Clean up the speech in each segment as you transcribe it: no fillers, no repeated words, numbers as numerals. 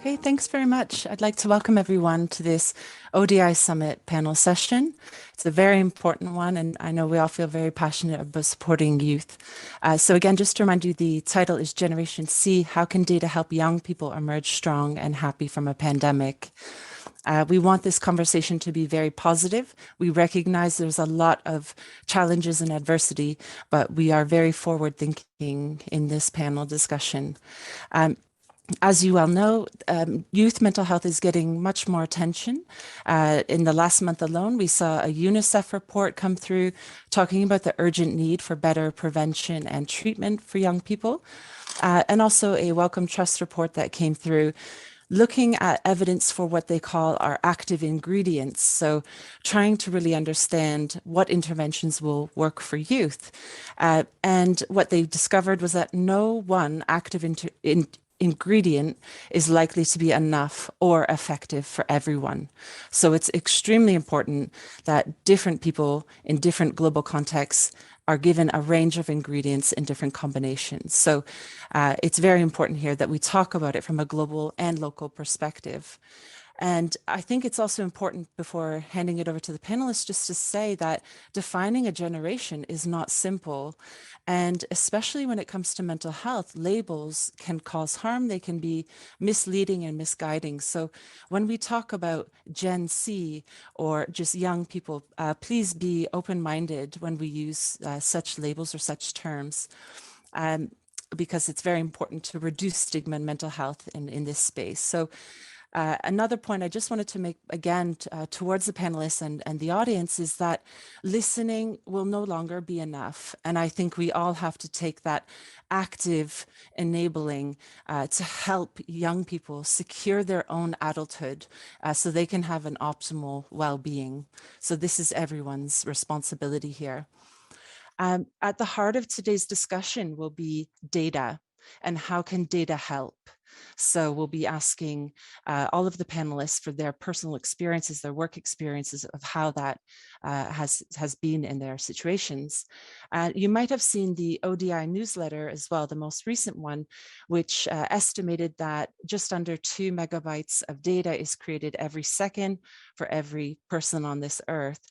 Okay, thanks very much. I'd like to welcome everyone to this ODI Summit panel session. It's a very important one, and I know we all feel very passionate about supporting youth. So again, just to remind you, the title is Generation C, How Can Data Help Young People Emerge Strong and Happy from a Pandemic? We want this conversation to be very positive. We recognize there's a lot of challenges and adversity, but we are very forward thinking in this panel discussion. As you well know, youth mental health is getting much more attention. In the last month alone, we saw a UNICEF report come through talking about the urgent need for better prevention and treatment for young people, and also a Wellcome Trust report that came through looking at evidence for what they call our active ingredients. So trying to really understand what interventions will work for youth. And what they discovered was that no one active ingredient is likely to be enough or effective for everyone. So it's extremely important that different people in different global contexts are given a range of ingredients in different combinations. So it's very important here that we talk about it from a global and local perspective. And I think it's also important, before handing it over to the panelists, just to say that defining a generation is not simple. And especially when it comes to mental health, labels can cause harm. They can be misleading and misguiding. So when we talk about Gen C or just young people, please be open-minded when we use such labels or such terms. Because it's very important to reduce stigma in mental health in this space. So another point I just wanted to make, again, towards the panelists and the audience, is that listening will no longer be enough. And I think we all have to take that active enabling to help young people secure their own adulthood so they can have an optimal well-being. So this is everyone's responsibility here. At the heart of today's discussion will be data and how can data help. So we'll be asking all of the panelists for their personal experiences, their work experiences of how that has been in their situations. You might have seen the ODI newsletter as well, the most recent one, which estimated that just under 2 megabytes of data is created every second for every person on this earth.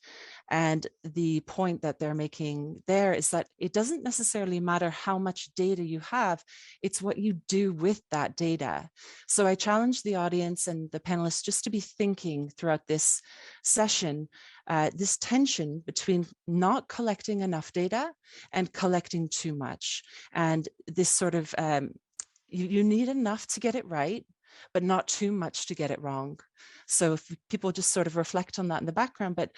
And the point that they're making there is that it doesn't necessarily matter how much data you have, it's what you do with that data. So I challenge the audience and the panelists just to be thinking throughout this session, this tension between not collecting enough data and collecting too much. And this sort of, you need enough to get it right, but not too much to get it wrong. So if people just sort of reflect on that in the background. But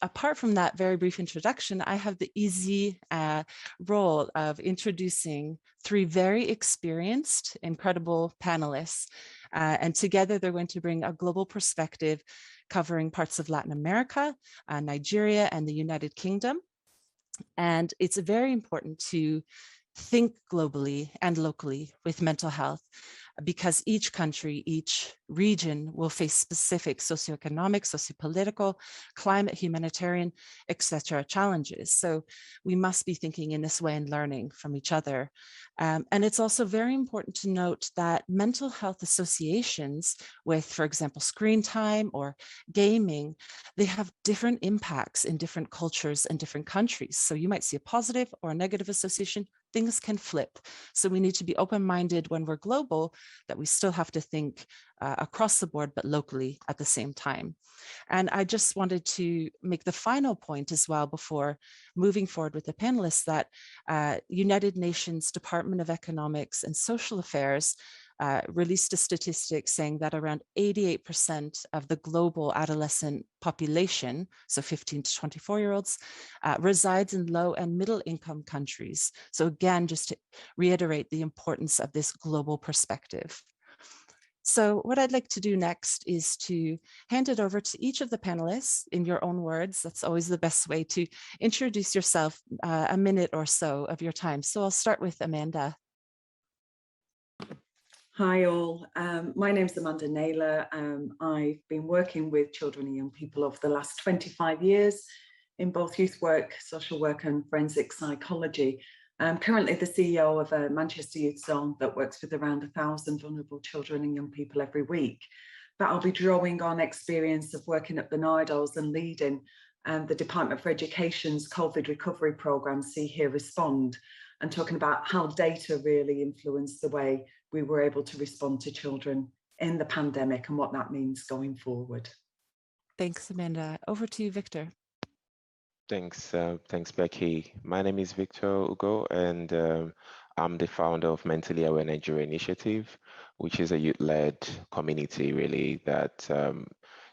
apart from that very brief introduction, I have the easy role of introducing 3 very experienced, incredible panelists. And together they're going to bring a global perspective covering parts of Latin America, Nigeria, and the United Kingdom. And it's very important to think globally and locally with mental health, because each country, each region will face specific socioeconomic, sociopolitical, climate, humanitarian, etc. challenges. So we must be thinking in this way and learning from each other. And it's also very important to note that mental health associations with, for example, screen time or gaming, they have different impacts in different cultures and different countries. So you might see a positive or a negative association. Things can flip. So we need to be open-minded when we're global, that we still have to think across the board, but locally at the same time. And I just wanted to make the final point as well before moving forward with the panelists, that United Nations Department of Economics and Social Affairs released a statistic saying that around 88% of the global adolescent population, so 15 to 24-year-olds, resides in low and middle income countries. So again, just to reiterate the importance of this global perspective. So what I'd like to do next is to hand it over to each of the panelists in your own words. That's always the best way to introduce yourself, a minute or so of your time. So I'll start with Amanda. Hi all, my name's Amanda Naylor. I've been working with children and young people over the last 25 years in both youth work, social work and forensic psychology. I'm currently the CEO of a Manchester Youth Zone that works with around 1,000 vulnerable children and young people every week. But I'll be drawing on experience of working at Barnardo's and leading the Department for Education's COVID recovery programme, See Here Respond, and talking about how data really influenced the way we were able to respond to children in the pandemic and what that means going forward. Thanks, Amanda. Over to you, Victor. Thanks, Becky. My name is Victor Ugo, and I'm the founder of Mentally Aware Nigeria Initiative, which is a youth-led community, really, that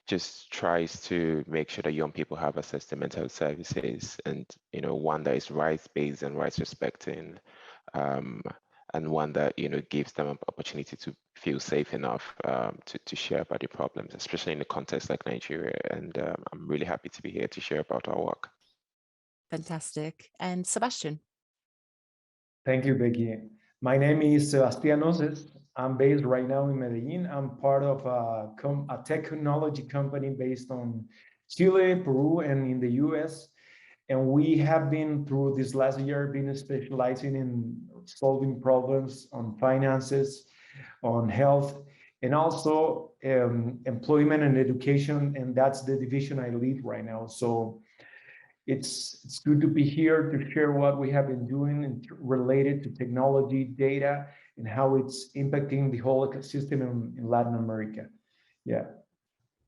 just tries to make sure that young people have access to mental health services, and one that is rights-based and rights-respecting, and one that gives them an opportunity to feel safe enough to share about their problems, especially in a context like Nigeria. And I'm really happy to be here to share about our work. Fantastic. And Sebastian. Thank you, Becky. My name is Sebastián Oces. I'm based right now in Medellin. I'm part of a technology company based on Chile, Peru, and in the US. And we have been, through this last year, been specializing in solving problems on finances, on health, and also employment and education. And that's the division I lead right now. So it's good to be here to share what we have been doing related to technology, data, and how it's impacting the whole ecosystem in Latin America. Yeah.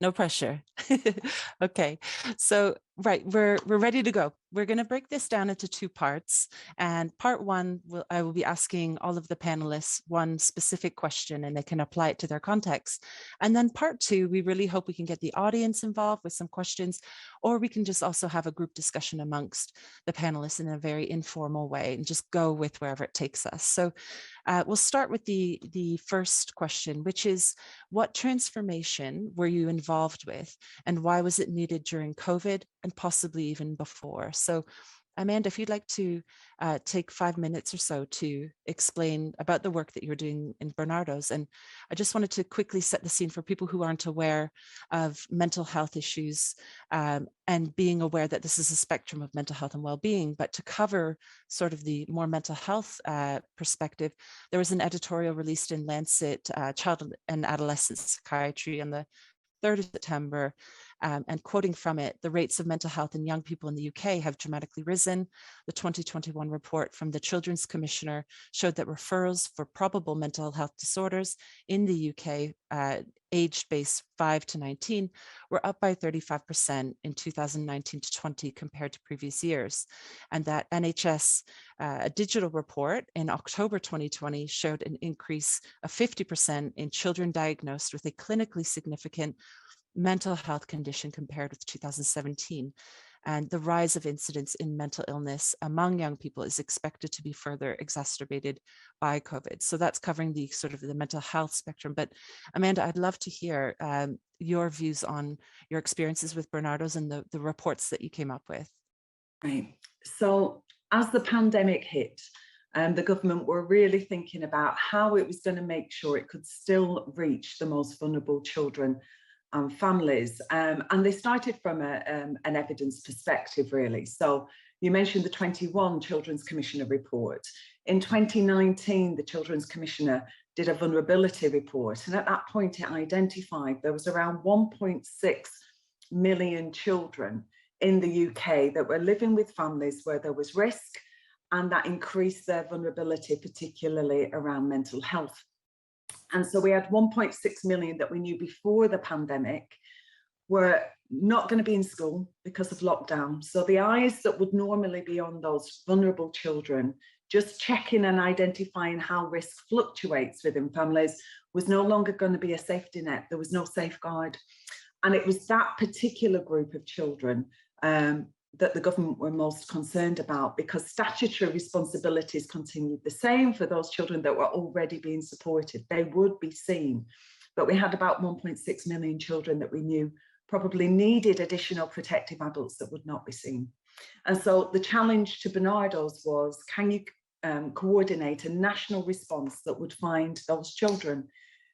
No pressure. Okay, so right, we're ready to go. We're going to break this down into two parts. And part one, I will be asking all of the panelists one specific question, and they can apply it to their context. And then part two, we really hope we can get the audience involved with some questions, or we can just also have a group discussion amongst the panelists in a very informal way and just go with wherever it takes us. So we'll start with the first question, which is, what transformation were you involved with, and why was it needed during COVID and possibly even before? So Amanda, if you'd like to take 5 minutes or so to explain about the work that you're doing in Barnardo's. And I just wanted to quickly set the scene for people who aren't aware of mental health issues, and being aware that this is a spectrum of mental health and well-being. But to cover sort of the more mental health perspective, there was an editorial released in Lancet Child and Adolescent Psychiatry on the 3rd of September, and quoting from it, the rates of mental health in young people in the UK have dramatically risen. The 2021 report from the Children's Commissioner showed that referrals for probable mental health disorders in the UK, age-based 5 to 19, were up by 35% in 2019 to 20 compared to previous years. And that NHS, a digital report in October 2020 showed an increase of 50% in children diagnosed with a clinically significant mental health condition compared with 2017. And the rise of incidence in mental illness among young people is expected to be further exacerbated by COVID. So that's covering the sort of the mental health spectrum. But Amanda, I'd love to hear your views on your experiences with Barnardo's and the reports that you came up with. Right. So as the pandemic hit, the government were really thinking about how it was going to make sure it could still reach the most vulnerable children and families. And they started from an evidence perspective, really. So you mentioned the 21 Children's Commissioner report. In 2019, the Children's Commissioner did a vulnerability report. And at that point, it identified there was around 1.6 million children in the UK that were living with families where there was risk, and that increased their vulnerability, particularly around mental health. And so we had 1.6 million that we knew before the pandemic were not going to be in school because of lockdown. So the eyes that would normally be on those vulnerable children, just checking and identifying how risk fluctuates within families, was no longer going to be a safety net. There was no safeguard. And it was that particular group of children that the government were most concerned about, because statutory responsibilities continued the same for those children that were already being supported. They would be seen, but we had about 1.6 million children that we knew probably needed additional protective adults that would not be seen. And so the challenge to Barnardo's was, can you coordinate a national response that would find those children?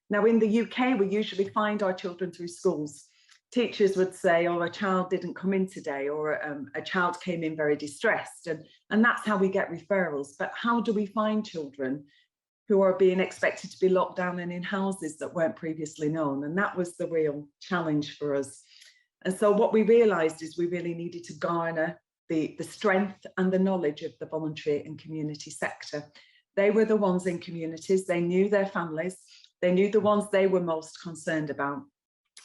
Now in the UK, we usually find our children through schools. teachers would say, oh, a child didn't come in today, or a child came in very distressed. And that's how we get referrals. But how do we find children who are being expected to be locked down and in houses that weren't previously known? And that was the real challenge for us. And so what we realised is we really needed to garner the strength and the knowledge of the voluntary and community sector. They were the ones in communities, they knew their families, they knew the ones they were most concerned about.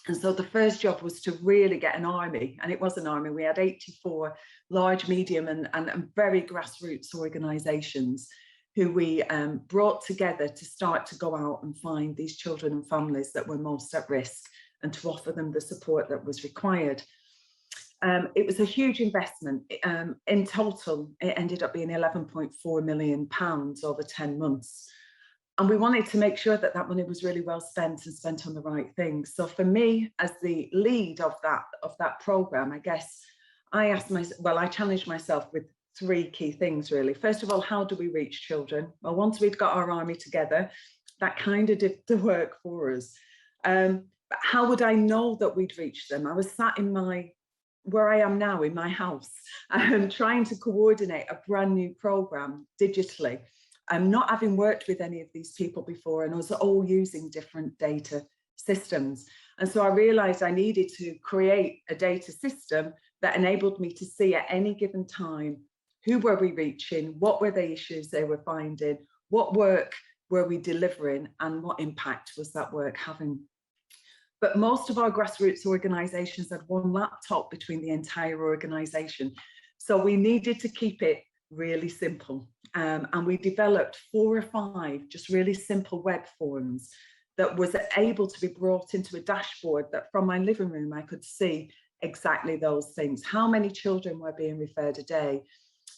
And so the first job was to really get an army, and it was an army. We had 84 large, medium and very grassroots organisations who we brought together to start to go out and find these children and families that were most at risk and to offer them the support that was required. It was a huge investment. In total, it ended up being £11.4 million over 10 months. And we wanted to make sure that that money was really well spent and spent on the right things. So for me, as the lead of that programme, I guess I challenged myself with 3 key things, really. First of all, how do we reach children? Well, once we'd got our army together, that kind of did the work for us. But how would I know that we'd reach them? I was sat in where I am now in my house, trying to coordinate a brand new programme digitally. Not having worked with any of these people before, and us all using different data systems. And so I realised I needed to create a data system that enabled me to see at any given time, who were we reaching, what were the issues they were finding, what work were we delivering, and what impact was that work having. But most of our grassroots organisations had 1 laptop between the entire organisation. So we needed to keep it really simple. And we developed 4 or 5 just really simple web forms that was able to be brought into a dashboard that from my living room I could see exactly those things. How many children were being referred a day?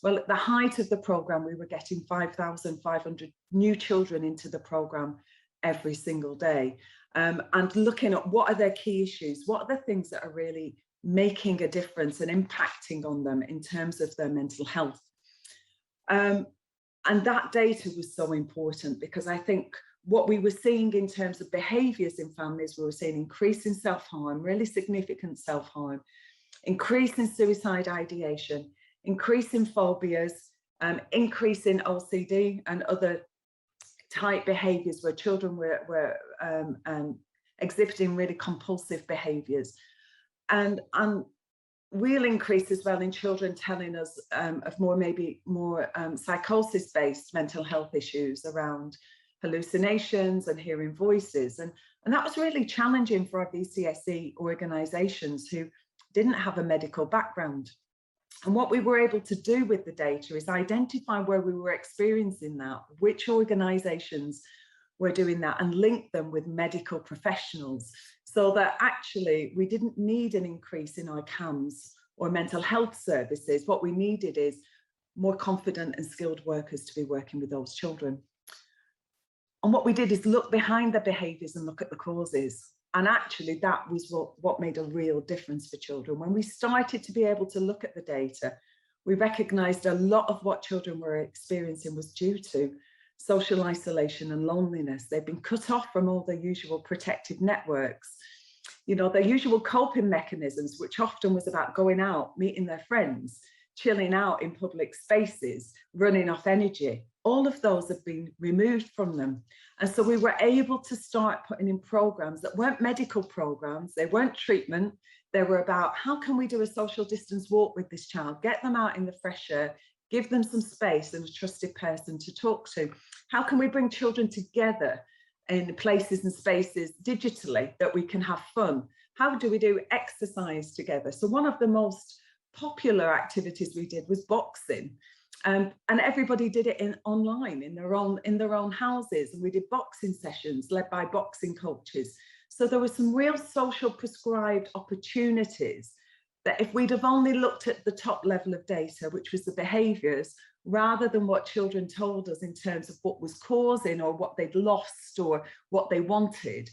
Well, at the height of the programme, we were getting 5,500 new children into the programme every single day. And looking at what are their key issues, what are the things that are really making a difference and impacting on them in terms of their mental health. And that data was so important, because I think what we were seeing in terms of behaviours in families, we were seeing increase in self-harm, really significant self-harm, increase in suicide ideation, increase in phobias, increase in OCD and other type behaviours where children were exhibiting really compulsive behaviours. And real increase as well in children telling us of maybe more psychosis-based mental health issues around hallucinations and hearing voices. And that was really challenging for our VCSE organisations who didn't have a medical background. And what we were able to do with the data is identify where we were experiencing that, which organisations were doing that, and link them with medical professionals, so that actually we didn't need an increase in our CAMS or mental health services. What we needed is more confident and skilled workers to be working with those children. And what we did is look behind the behaviours and look at the causes. And actually that was what made a real difference for children. When we started to be able to look at the data, we recognised a lot of what children were experiencing was due to social isolation and loneliness. They've been cut off from all their usual protective networks, you know, their usual coping mechanisms, which often was about going out, meeting their friends, chilling out in public spaces, running off energy. All of those have been removed from them. And so we were able to start putting in programs that weren't medical programs, they weren't treatment, they were about how can we do a social distance walk with this child, get them out in the fresh air, give them some space and a trusted person to talk to. How can we bring children together in places and spaces digitally that we can have fun? How do we do exercise together? So one of the most popular activities we did was boxing. And everybody did it online in their own houses, and we did boxing sessions led by boxing coaches. So there were some real social prescribed opportunities that if we'd have only looked at the top level of data, which was the behaviours, rather than what children told us in terms of what was causing or what they'd lost or what they wanted,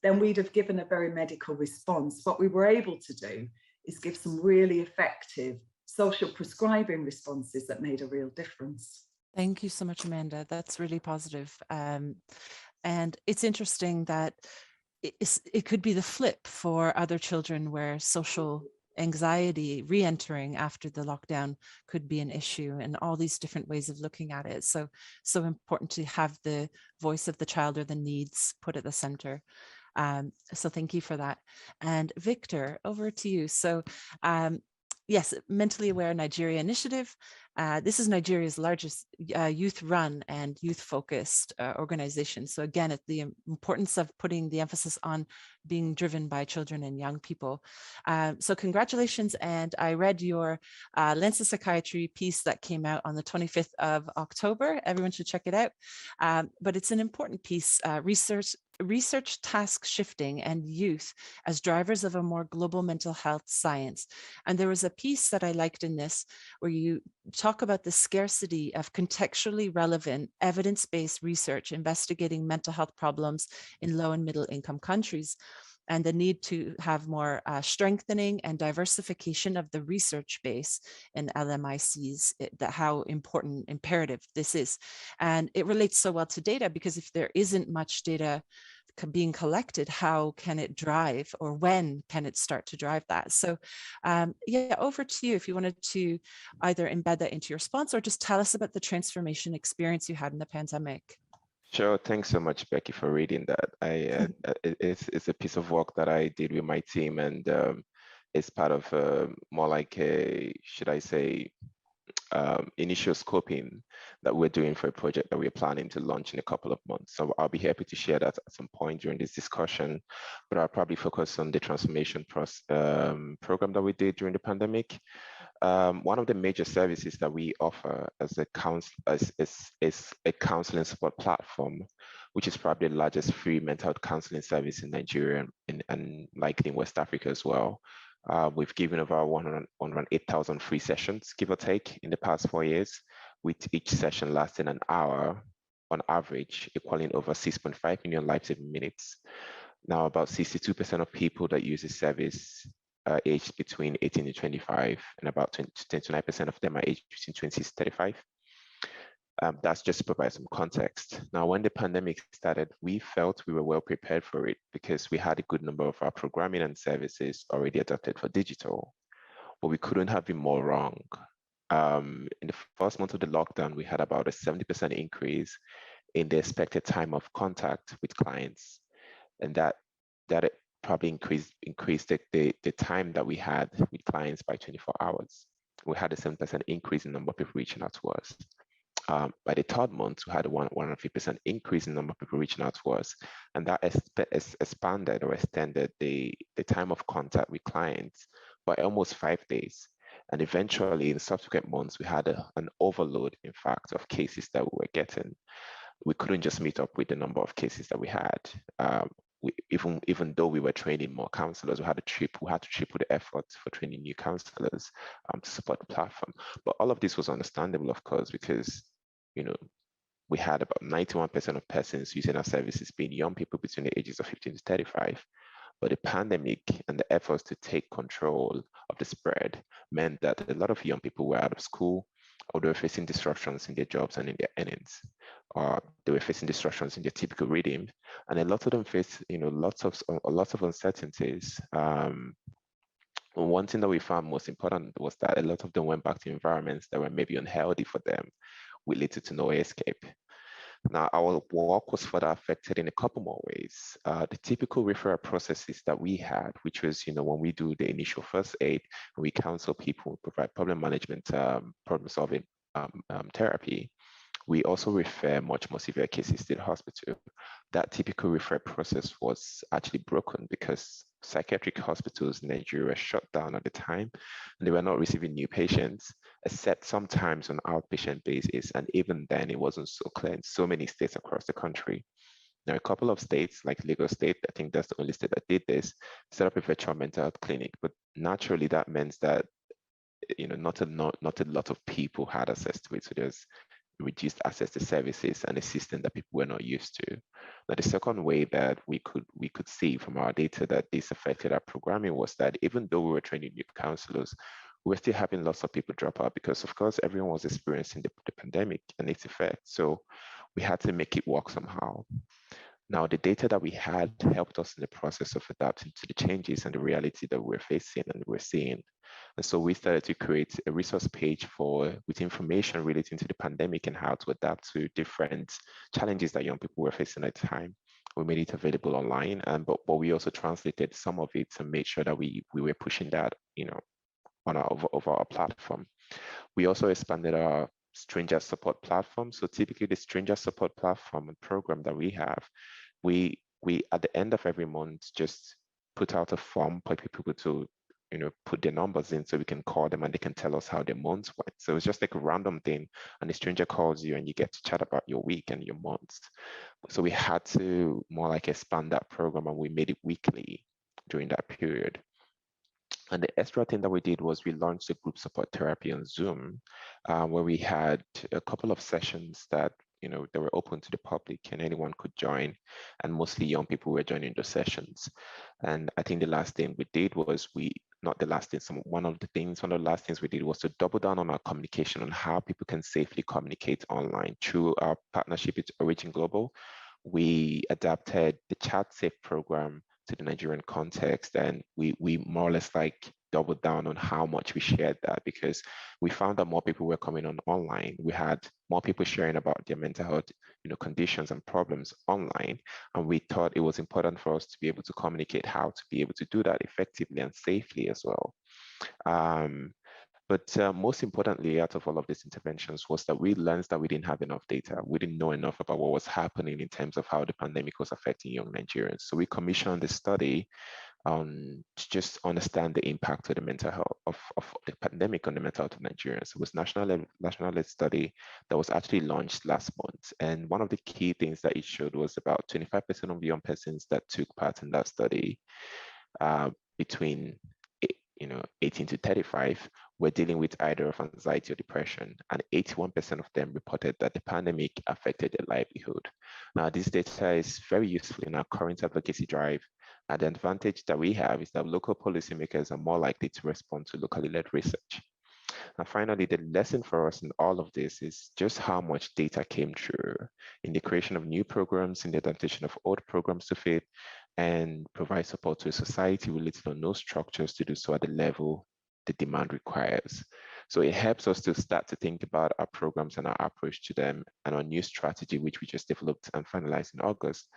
then we'd have given a very medical response. What we were able to do is give some really effective social prescribing responses that made a real difference. Thank you so much, Amanda. That's really positive. And it's interesting that it could be the flip for other children where social anxiety re-entering after the lockdown could be an issue, and all these different ways of looking at it. So important to have the voice of the child or the needs put at the center. So thank you for that. And Victor, over to you. So yes, Mentally Aware Nigeria Initiative. This is Nigeria's largest youth-run and youth-focused organization. So again, the importance of putting the emphasis on being driven by children and young people. So congratulations. And I read your Lens of Psychiatry piece that came out on the 25th of October. Everyone should check it out. But it's an important piece, research task shifting and youth as drivers of a more global mental health science. And there was a piece that I liked in this where you talk about the scarcity of contextually relevant evidence-based research investigating mental health problems in low and middle income countries, and the need to have more strengthening and diversification of the research base in LMICs, how important, imperative this is. And it relates so well to data, because if there isn't much data being collected, how can it drive, or when can it start to drive that? So yeah, over to you if you wanted to either embed that into your response or just tell us about the transformation experience you had in the pandemic. Sure. Thanks so much, Becky, for reading that. It's a piece of work that I did with my team, and it's part of more like a, should I say, initial scoping that we're doing for a project that we're planning to launch in a couple of months. So I'll be happy to share that at some point during this discussion, but I'll probably focus on the transformation program that we did during the pandemic. One of the major services that we offer as a counseling support platform, which is probably the largest free mental health counseling service in Nigeria and likely in West Africa as well. We've given over 108,000 free sessions, give or take, in the past 4 years, with each session lasting an hour on average, equaling over 6.5 million life-saving minutes. Now, about 62% of people that use this service are aged between 18 to 25, and about 29% of them are aged between 20 to 35. That's just to provide some context. Now, when the pandemic started, we felt we were well prepared for it because we had a good number of our programming and services already adapted for digital, but we couldn't have been more wrong. In the first month of the lockdown, we had about a 70% increase in the expected time of contact with clients, and that it probably increased the time that we had with clients by 24 hours. We had a 7% increase in number of people reaching out to us. By the third month, we had a 150% increase in number of people reaching out to us, and that expanded or extended the time of contact with clients by almost 5 days. And eventually, in subsequent months, we had an overload, in fact, of cases that we were getting. We couldn't just meet up with the number of cases that we had. Even though we were training more counselors, we had to triple the effort for training new counselors to support the platform. But all of this was understandable, of course, because we had about 91% of persons using our services being young people between the ages of 15 to 35. But the pandemic and the efforts to take control of the spread meant that a lot of young people were out of school, or they were facing disruptions in their jobs and in their earnings, or they were facing disruptions in their typical reading, and a lot of them faced, lots of uncertainties. One thing that we found most important was that a lot of them went back to environments that were maybe unhealthy for them, with little to no escape. Now, our work was further affected in a couple more ways. The typical referral processes that we had, which was, when we do the initial first aid, we counsel people, provide problem management, problem solving therapy, we also refer much more severe cases to the hospital. That typical referral process was actually broken because psychiatric hospitals in Nigeria were shut down at the time, and they were not receiving new patients, except sometimes on an outpatient basis. And even then, it wasn't so clear in so many states across the country. Now, a couple of states, like Lagos State, I think that's the only state that did this, set up a virtual mental health clinic. But naturally, that means that not a lot of people had access to it. So there's reduced access to services and a system that people were not used to. Now, the second way that we could see from our data that this affected our programming was that even though we were training new counselors, we were still having lots of people drop out because, of course, everyone was experiencing the pandemic and its effects. So we had to make it work somehow. Now, the data that we had helped us in the process of adapting to the changes and the reality that we're facing and we're seeing. And so we started to create a resource page with information relating to the pandemic and how to adapt to different challenges that young people were facing at the time. We made it available online, but we also translated some of it to make sure that we were pushing that, on over our platform. We also expanded our stranger support platform. So typically the stranger support platform and program that we have, we at the end of every month just put out a form for people to put their numbers in so we can call them and they can tell us how their months went. So it's just like a random thing, and the stranger calls you and you get to chat about your week and your months. So we had to more like expand that program, and we made it weekly during that period. And the extra thing that we did was we launched a group support therapy on Zoom, where we had a couple of sessions that they were open to the public and anyone could join, and mostly young people were joining those sessions. And I think the last thing we did was one of the last things we did was to double down on our communication on how people can safely communicate online. Through our partnership with Origin Global, we adapted the Chat Safe program to the Nigerian context, and we more or less like doubled down on how much we shared that, because we found that more people were coming on online. We had more people sharing about their mental health conditions and problems online, and we thought it was important for us to be able to communicate how to be able to do that effectively and safely as well. But most importantly, out of all of these interventions, was that we learned that we didn't have enough data. We didn't know enough about what was happening in terms of how the pandemic was affecting young Nigerians. So we commissioned a study to just understand the impact of the mental health of the pandemic on the mental health of Nigerians. It was national study that was actually launched last month. And one of the key things that it showed was about 25% of the young persons that took part in that study between 18 to 35 were dealing with either of anxiety or depression, and 81% of them reported that the pandemic affected their livelihood. Now, this data is very useful in our current advocacy drive, and the advantage that we have is that local policymakers are more likely to respond to locally led research. And finally, the lesson for us in all of this is just how much data came through in the creation of new programs, in the adaptation of old programs to fit, and provide support to a society with little or no structures to do so at the level the demand requires. So it helps us to start to think about our programs and our approach to them, and our new strategy, which we just developed and finalized in August.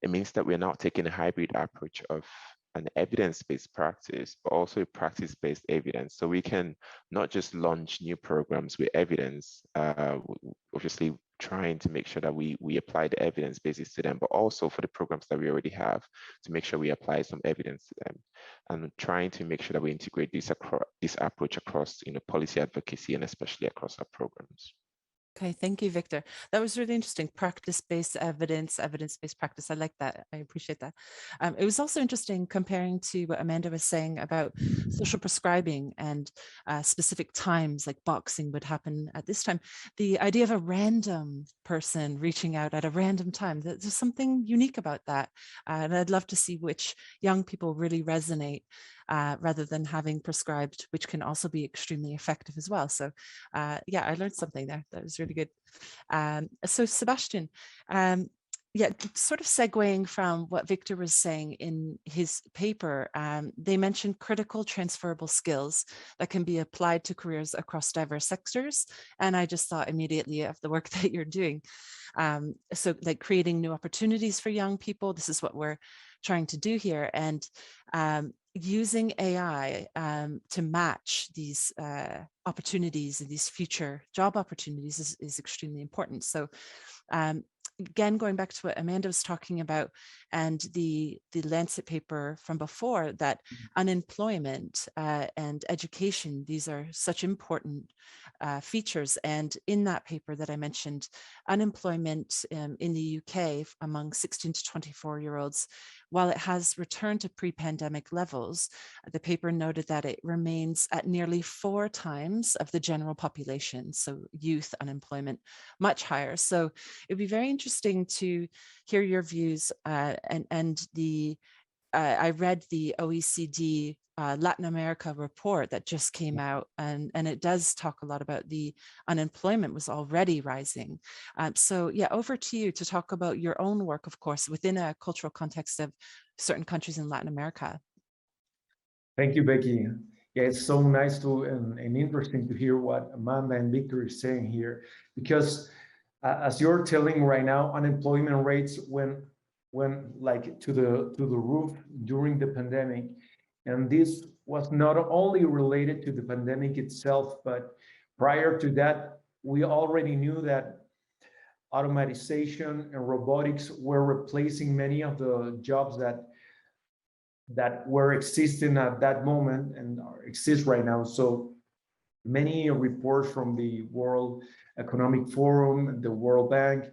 It means that we're now taking a hybrid approach of an evidence-based practice, but also a practice-based evidence. So we can not just launch new programs with evidence, obviously trying to make sure that we apply the evidence basis to them, but also for the programs that we already have, to make sure we apply some evidence to them, and trying to make sure that we integrate this approach across policy advocacy, and especially across our programs. Okay, thank you, Victor. That was really interesting. Practice-based evidence, evidence-based practice. I like that. I appreciate that. It was also interesting comparing to what Amanda was saying about social prescribing and specific times, like boxing would happen at this time. The idea of a random person reaching out at a random time, there's something unique about that. And I'd love to see which young people really resonate rather than having prescribed, which can also be extremely effective as well. So yeah, I learned something there. That was really good. So Sebastian, yeah, sort of segueing from what Victor was saying in his paper, they mentioned critical transferable skills that can be applied to careers across diverse sectors. And I just thought immediately of the work that you're doing. So like creating new opportunities for young people, this is what we're trying to do here. And using AI to match these opportunities and these future job opportunities is extremely important. So again, going back to what Amanda was talking about and the Lancet paper from before, that unemployment and education, these are such important features. And in that paper that I mentioned, unemployment in the UK among 16 to 24-year-olds, while it has returned to pre-pandemic levels, the paper noted that it remains at nearly 4 times of the general population. So youth unemployment, much higher. So it'd be very interesting to hear your views and the I read the OECD Latin America report that just came out, and it does talk a lot about the unemployment was already rising. So yeah, over to you to talk about your own work, of course, within a cultural context of certain countries in Latin America. Thank you, Becky. Yeah, it's so nice to and interesting to hear what Amanda and Victor is saying here, because as you're telling right now, unemployment rates went like to the roof during the pandemic, and this was not only related to the pandemic itself, but prior to that, we already knew that automatization and robotics were replacing many of the jobs that were existing at that moment and exist right now. So many reports from the World Economic Forum, the World Bank,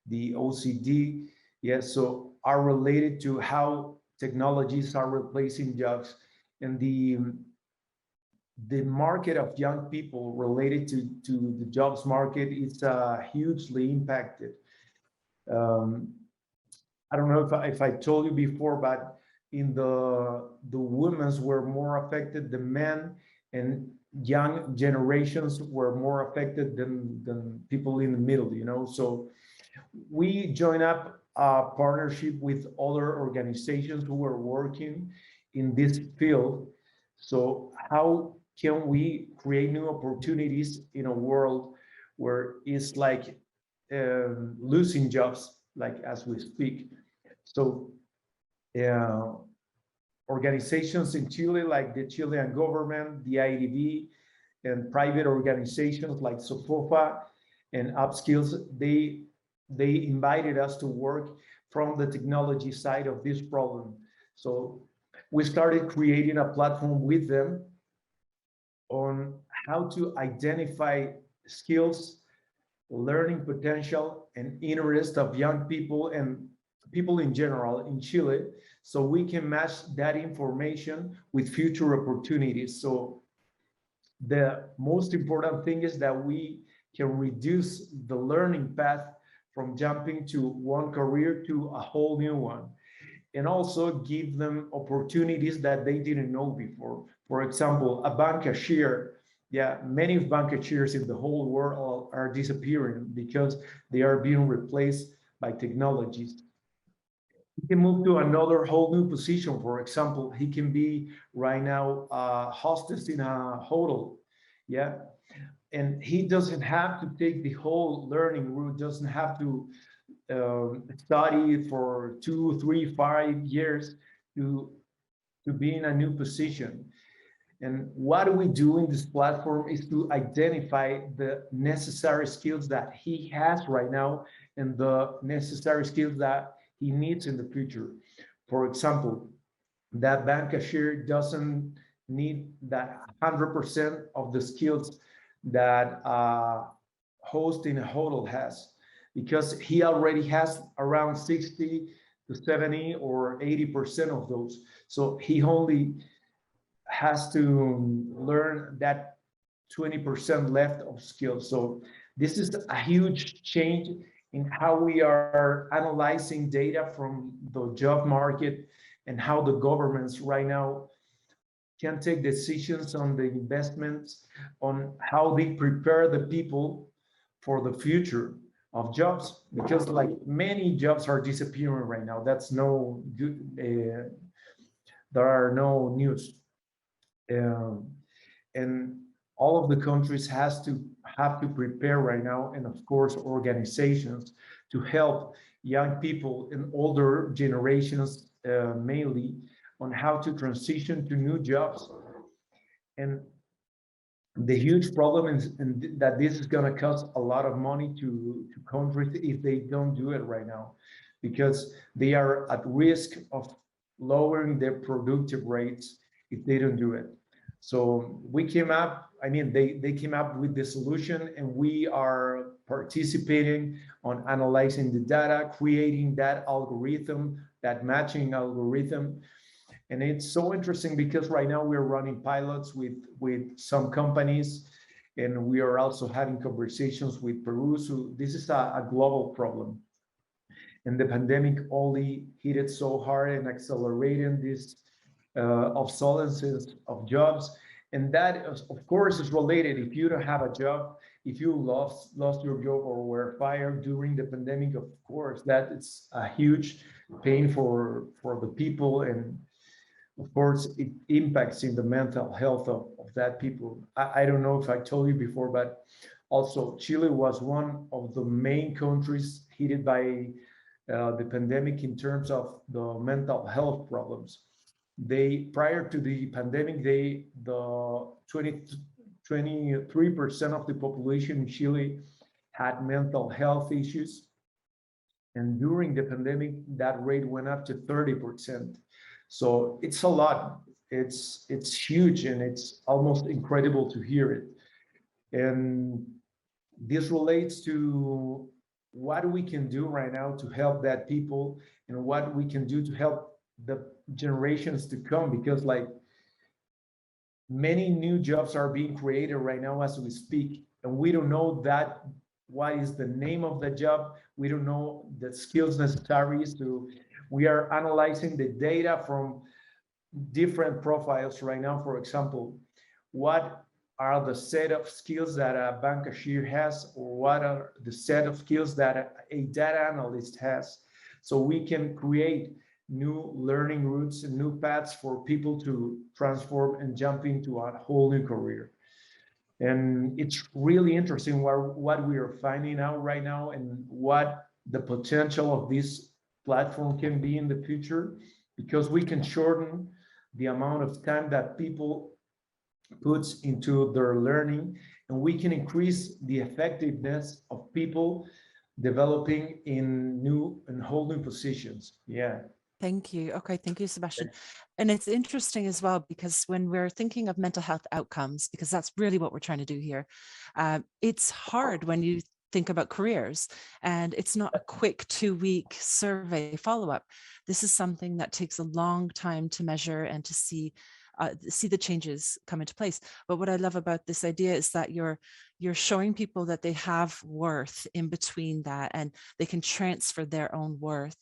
the OECD, yes, so are related to how technologies are replacing jobs, and the market of young people related to the jobs market is hugely impacted. I don't know if I told you before, but in the women's were more affected, the men and young generations were more affected than people in the middle, you know. So we joined up a partnership with other organizations who were working in this field. So how can we create new opportunities in a world where it's like losing jobs, like as we speak? So organizations in Chile, like the Chilean government, the IDB, and private organizations like Sofofa and Upskills, they invited us to work from the technology side of this problem. So we started creating a platform with them on how to identify skills, learning potential, and interest of young people and people in general in Chile, so we can match that information with future opportunities. So the most important thing is that we can reduce the learning path from jumping to one career to a whole new one, and also give them opportunities that they didn't know before. For example, a bank cashier. Yeah, many bank cashiers in the whole world are disappearing because they are being replaced by technologies. He can move to another whole new position. For example, he can be right now a hostess in a hotel. Yeah, and he doesn't have to take the whole learning route, doesn't have to study for 2, 3, 5 years to be in a new position. And what we do in this platform is to identify the necessary skills that he has right now and the necessary skills that he needs in the future. For example, that bank cashier doesn't need that 100% of the skills that a host in a hotel has, because he already has around 60 to 70 or 80% of those. So he only has to learn that 20% left of skills. So this is a huge change in how we are analyzing data from the job market and how the governments right now can take decisions on the investments, on how they prepare the people for the future of jobs, because like many jobs are disappearing right now. That's no good. There are no news. And all of the countries have to prepare right now, and of course organizations, to help young people and older generations mainly on how to transition to new jobs. And the huge problem is that this is going to cost a lot of money to countries if they don't do it right now, because they are at risk of lowering their productive rates if they don't do it. So we came up, I mean, they came up with the solution, and we are participating on analyzing the data, creating that algorithm, that matching algorithm. And it's so interesting because right now we're running pilots with some companies, and we are also having conversations with Peru. So this is a global problem. and the pandemic only hit it so hard and accelerating this obsolescence of jobs. And that, of course, is related. If you don't have a job, if you lost your job or were fired during the pandemic, of course, that is a huge pain for the people. And of course, it impacts in the mental health of that people. I don't know if I told you before, but also Chile was one of the main countries hit by the pandemic in terms of the mental health problems. Prior to the pandemic, the 23% of the population in Chile had mental health issues. And during the pandemic, that rate went up to 30%. So it's a lot. It's huge, and it's almost incredible to hear it. And this relates to what we can do right now to help that people, and what we can do to help the generations to come, because like many new jobs are being created right now as we speak, and we don't know that what is the name of the job. We don't know the skills necessary. So we are analyzing the data from different profiles right now. For example, what are the set of skills that a bank cashier has, or what are the set of skills that a data analyst has, so we can create new learning routes and new paths for people to transform and jump into a whole new career. And it's really interesting what we are finding out right now, and what the potential of this platform can be in the future, because we can shorten the amount of time that people puts into their learning, and we can increase the effectiveness of people developing in new and whole new positions. Yeah. Thank you. Okay, thank you, Sebastian. And it's interesting as well, because when we're thinking of mental health outcomes, because that's really what we're trying to do here, it's hard when you think about careers, and it's not a quick 2-week survey follow-up. This is something that takes a long time to measure and to see the changes come into place. But what I love about this idea is that you're showing people that they have worth in between that, and they can transfer their own worth.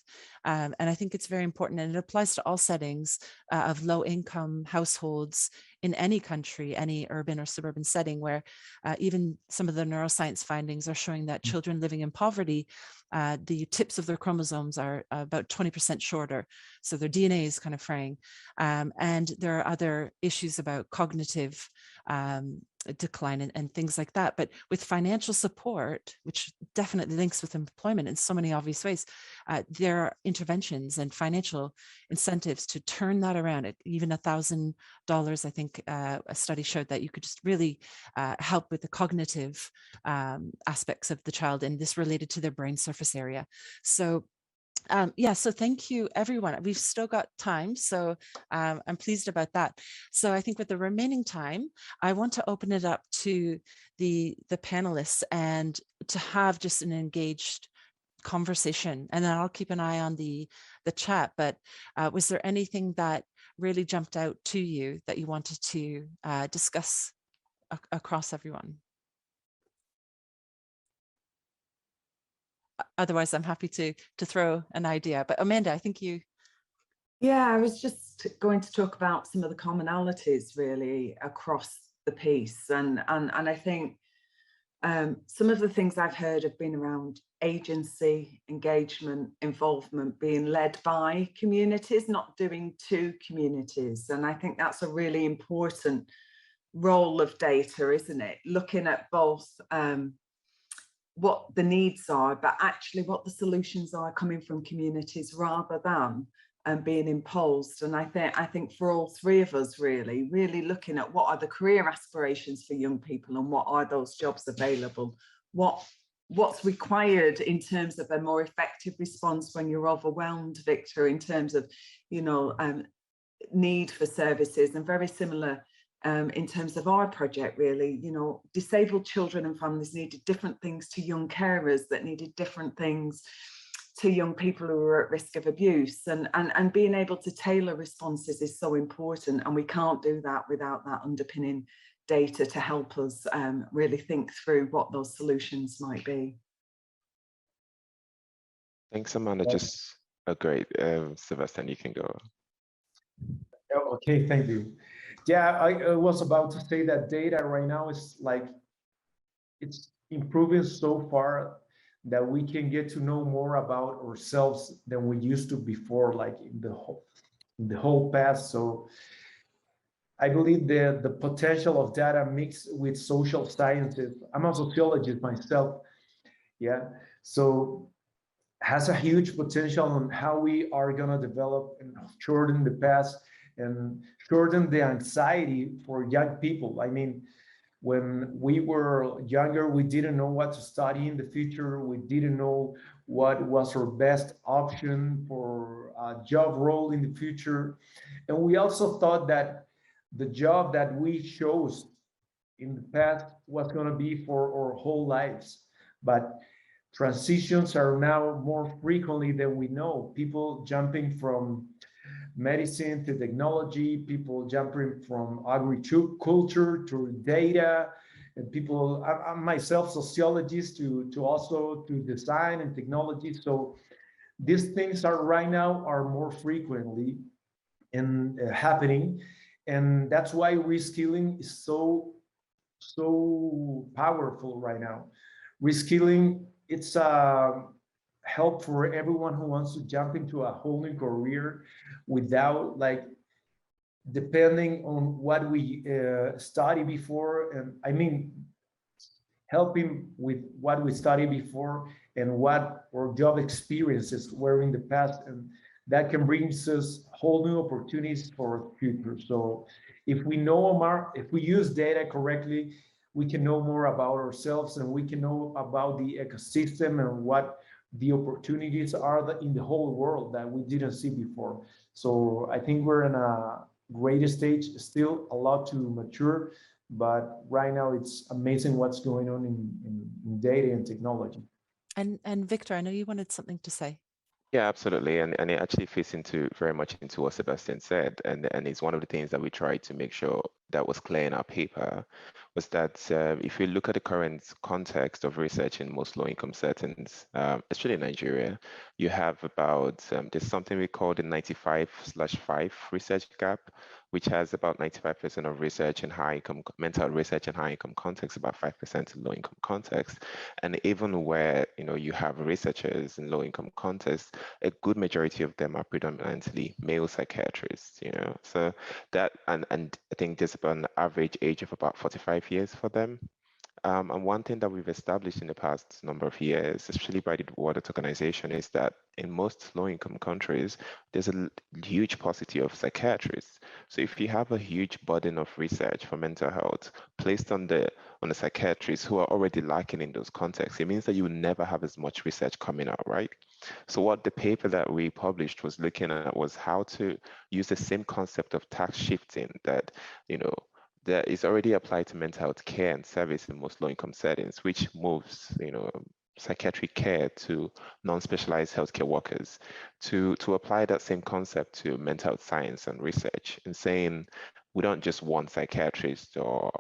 And I think it's very important, and it applies to all settings of low-income households in any country, any urban or suburban setting, where even some of the neuroscience findings are showing that children living in poverty, the tips of their chromosomes are about 20% shorter. So their DNA is kind of fraying. And there are other issues about cognitive decline and things like that. But with financial support, which definitely links with employment in so many obvious ways, there are interventions and financial incentives to turn that around. At even $1,000, I think a study showed that you could just really help with the cognitive aspects of the child, and this related to their brain surface area. So so thank you, everyone. We've still got time, so I'm pleased about that. So I think with the remaining time, I want to open it up to the panelists, and to have just an engaged conversation, and then I'll keep an eye on the chat. But was there anything that really jumped out to you that you wanted to discuss across everyone? Otherwise, I'm happy to throw an idea. But Amanda, I think you. Yeah, I was just going to talk about some of the commonalities really across the piece, and I think some of the things I've heard have been around agency, engagement, involvement, being led by communities, not doing to communities. And I think that's a really important role of data, isn't it? Looking at both what the needs are, but actually what the solutions are coming from communities, rather than being imposed. And I think for all three of us, really looking at what are the career aspirations for young people, and what are those jobs available, what's required in terms of a more effective response when you're overwhelmed, Victor, in terms of need for services. And very similar in terms of our project, really, disabled children and families needed different things to young carers that needed different things to young people who are at risk of abuse, and being able to tailor responses is so important, and we can't do that without that underpinning data to help us really think through what those solutions might be. Thanks, Amanda. Just a great, Sebastian, you can go. Okay, thank you. Yeah, I was about to say that data right now is like, it's improving so far that we can get to know more about ourselves than we used to before, like in the whole past. So I believe the potential of data mixed with social sciences. I'm a sociologist myself, yeah. So has a huge potential on how we are gonna develop and shorten the past and shorten the anxiety for young people. I mean, when we were younger, we didn't know what to study in the future. We didn't know what was our best option for a job role in the future. And we also thought that the job that we chose in the past was going to be for our whole lives. But transitions are now more frequently than we know. People jumping from medicine to technology, people jumping from agriculture to data, and people, I'm myself sociologist to also to design and technology. So these things are right now are more frequently and happening, and that's why reskilling is so powerful right now. Reskilling, it's help for everyone who wants to jump into a whole new career without like depending on what we study before. And I mean, helping with what we studied before and what our job experiences were in the past, and that can bring us whole new opportunities for our future. So if we know more, if we use data correctly, we can know more about ourselves, and we can know about the ecosystem and what the opportunities are in the whole world that we didn't see before. So I think we're in a great stage, still a lot to mature, but right now it's amazing what's going on in data and technology. And Victor, I know you wanted something to say. Yeah, absolutely. And it actually fits into very much into what Sebastian said. And it's one of the things that we tried to make sure that was clear in our paper, was that if you look at the current context of research in most low-income settings, especially in Nigeria, you have about, there's something we call the 95/5 research gap, which has about 95% of research in high-income, mental research in high-income context, about 5% in low-income context. And even where, you have researchers in low-income context, a good majority of them are predominantly male psychiatrists, So that, and I think there's about an average age of about 45 years for them. And one thing that we've established in the past number of years, especially by the World Health Organization, is that in most low-income countries, there's a huge paucity of psychiatrists. So if you have a huge burden of research for mental health placed on the psychiatrists who are already lacking in those contexts, it means that you will never have as much research coming out, right? So what the paper that we published was looking at was how to use the same concept of tax shifting that, that is already applied to mental health care and service in most low-income settings, which moves, psychiatric care to non-specialized healthcare workers, to apply that same concept to mental health science and research, and saying we don't just want psychiatrists or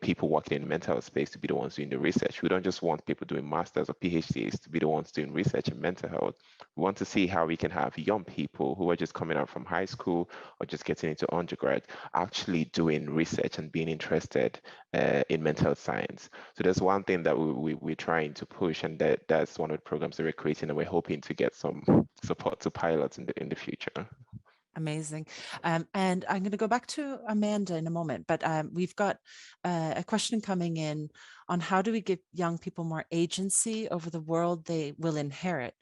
people working in the mental health space to be the ones doing the research. We don't just want people doing masters or PhDs to be the ones doing research in mental health. We want to see how we can have young people who are just coming out from high school or just getting into undergrad actually doing research and being interested in mental health science. So there's one thing that we're trying to push, and that's one of the programs that we're creating, and we're hoping to get some support to pilots in the future. Amazing. And I'm going to go back to Amanda in a moment, but we've got a question coming in on how do we give young people more agency over the world they will inherit.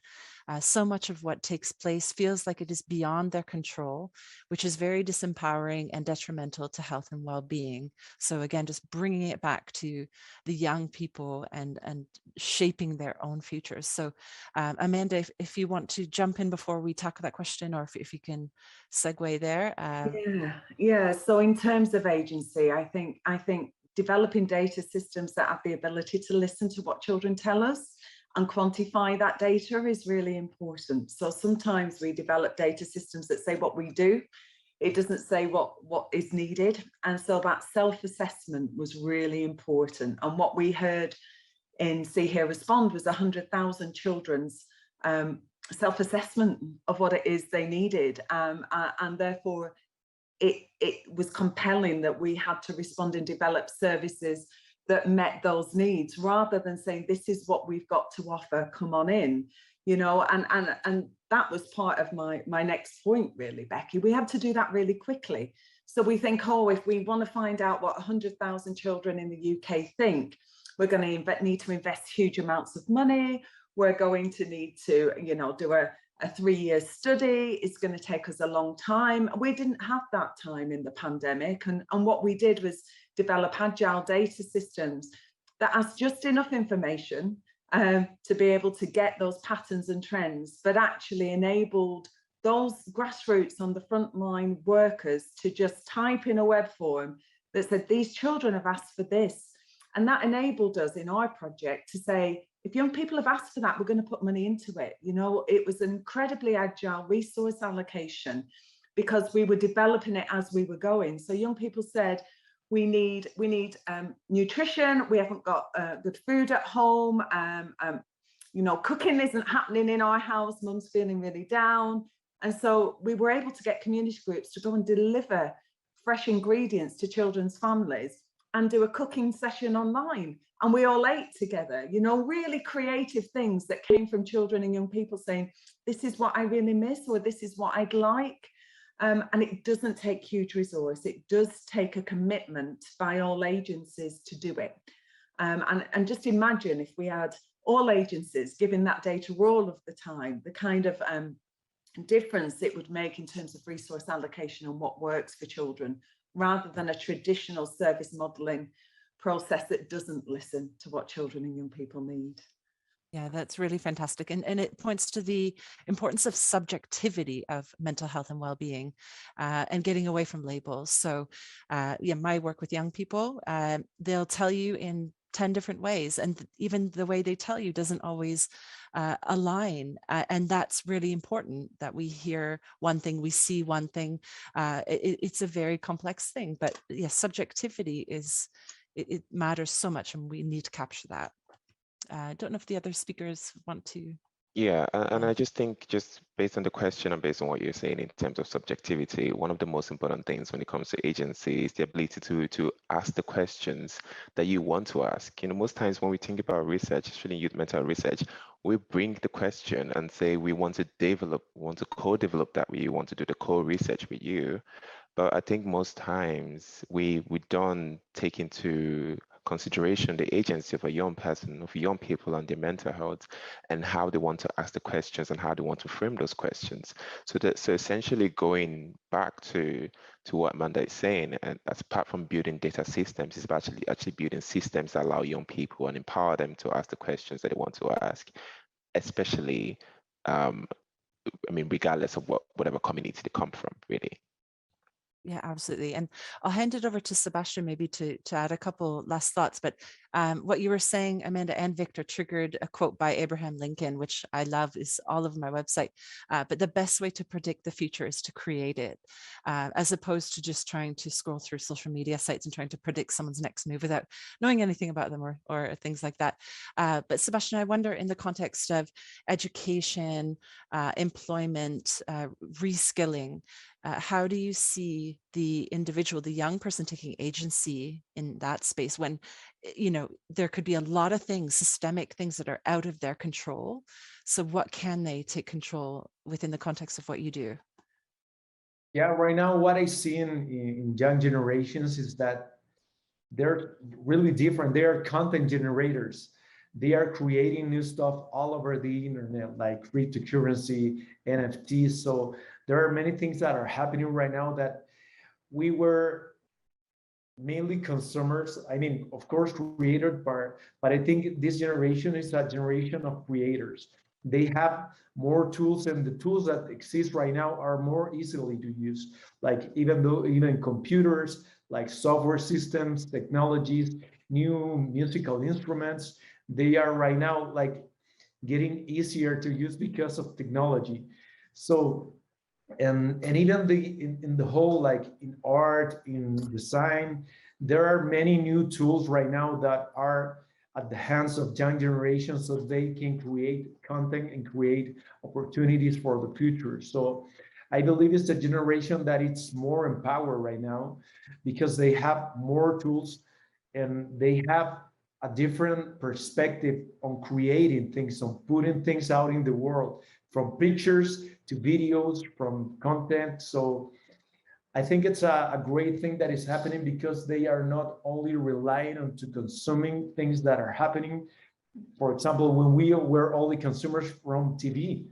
So much of what takes place feels like it is beyond their control, which is very disempowering and detrimental to health and well-being. So again, just bringing it back to the young people and shaping their own futures. So Amanda, if you want to jump in before we tackle that question, or if you can segue there. Yeah. So in terms of agency, I think developing data systems that have the ability to listen to what children tell us and quantify that data is really important. So sometimes we develop data systems that say what we do. It doesn't say what is needed. And so that self-assessment was really important. And what we heard in See Hear Respond was 100,000 children's self-assessment of what it is they needed, and therefore it was compelling that we had to respond and develop services that met those needs, rather than saying, this is what we've got to offer, come on in, you know. And that was part of my next point, really, Becky. We had to do that really quickly. So we think, oh, if we want to find out what 100,000 children in the UK think, we're going to need to invest huge amounts of money. We're going to need to, you know, do a 3-year study. It's going to take us a long time. We didn't have that time in the pandemic. And what we did was develop agile data systems that has just enough information to be able to get those patterns and trends, but actually enabled those grassroots on the frontline workers to just type in a web form that said, these children have asked for this. And that enabled us in our project to say, if young people have asked for that, we're going to put money into it. You know, it was an incredibly agile resource allocation because we were developing it as we were going. So young people said, we need nutrition. We haven't got good food at home. You know, cooking isn't happening in our house. Mum's feeling really down. And so we were able to get community groups to go and deliver fresh ingredients to children's families and do a cooking session online. And we all ate together, you know, really creative things that came from children and young people saying, this is what I really miss, or this is what I'd like. And it doesn't take huge resource. It does take a commitment by all agencies to do it. And just imagine if we had all agencies giving that data all of the time, the kind of difference it would make in terms of resource allocation and what works for children, rather than a traditional service modelling process that doesn't listen to what children and young people need. Yeah, that's really fantastic. And it points to the importance of subjectivity of mental health and well-being and getting away from labels. So yeah, my work with young people, they'll tell you in 10 different ways, and even the way they tell you doesn't always align. And that's really important, that we hear one thing, we see one thing. It's a very complex thing, but yes, subjectivity it matters so much, and we need to capture that. I don't know if the other speakers want to. Yeah, and I just think, just based on the question and based on what you're saying in terms of subjectivity, one of the most important things when it comes to agency is the ability to ask the questions that you want to ask. You know, most times when we think about research, especially youth mental research, we bring the question and say we want to co-develop that with you, want to do the co-research with you. But I think most times we don't take into consideration the agency of a young person, of young people and their mental health, and how they want to ask the questions and how they want to frame those questions. So essentially going back to what Amanda is saying, and as apart from building data systems, is actually building systems that allow young people and empower them to ask the questions that they want to ask, especially I mean, regardless of whatever community they come from, really. Yeah, absolutely. And I'll hand it over to Sebastian maybe to add a couple last thoughts. But what you were saying, Amanda and Victor, triggered a quote by Abraham Lincoln, which I love, is all over my website. But the best way to predict the future is to create it, as opposed to just trying to scroll through social media sites and trying to predict someone's next move without knowing anything about them or things like that. But Sebastian, I wonder, in the context of education, employment, reskilling, how do you see the individual, the young person, taking agency in that space when, you know, there could be a lot of things, systemic things that are out of their control? So what can they take control within the context of what you do? Yeah, right now what I see in young generations is that they're really different. They are content generators. They are creating new stuff all over the internet, like cryptocurrency, NFTs. So there are many things that are happening right now that we were mainly consumers. I mean, of course, creators, but I think this generation is a generation of creators. They have more tools, and the tools that exist right now are more easily to use. Like even computers, like software systems, technologies, new musical instruments, they are right now like getting easier to use because of technology. So and even in the whole, like in art, in design, there are many new tools right now that are at the hands of young generations so they can create content and create opportunities for the future. So I believe it's a generation that it's more empowered right now because they have more tools and they have a different perspective on creating things, on putting things out in the world, from pictures to videos, from content. So I think it's a great thing that is happening because they are not only relying on to consuming things that are happening. For example, when we were only consumers from TV,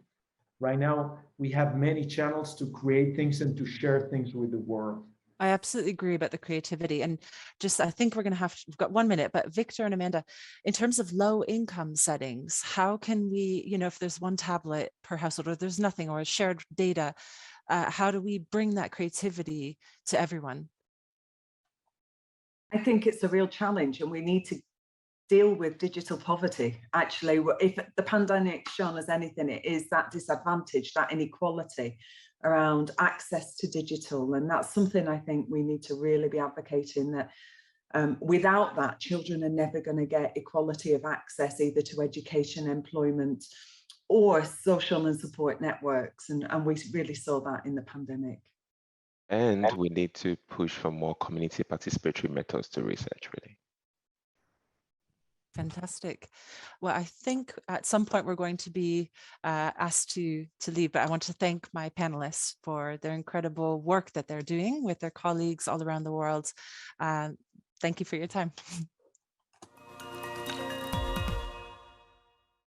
right now we have many channels to create things and to share things with the world. I absolutely agree about the creativity. And just, I think we've got 1 minute, but Victor and Amanda, in terms of low income settings, how can we, if there's one tablet per household or there's nothing or shared data, how do we bring that creativity to everyone? I think it's a real challenge and we need to deal with digital poverty. Actually, if the pandemic's shown us anything, it is that disadvantage, that inequality around access to digital. And that's something I think we need to really be advocating, that without that, children are never going to get equality of access either to education, employment, or social and support networks. And we really saw that in the pandemic. And we need to push for more community participatory methods to research, really. Fantastic. Well, I think at some point we're going to be asked to leave, but I want to thank my panelists for their incredible work that they're doing with their colleagues all around the world. Thank you for your time.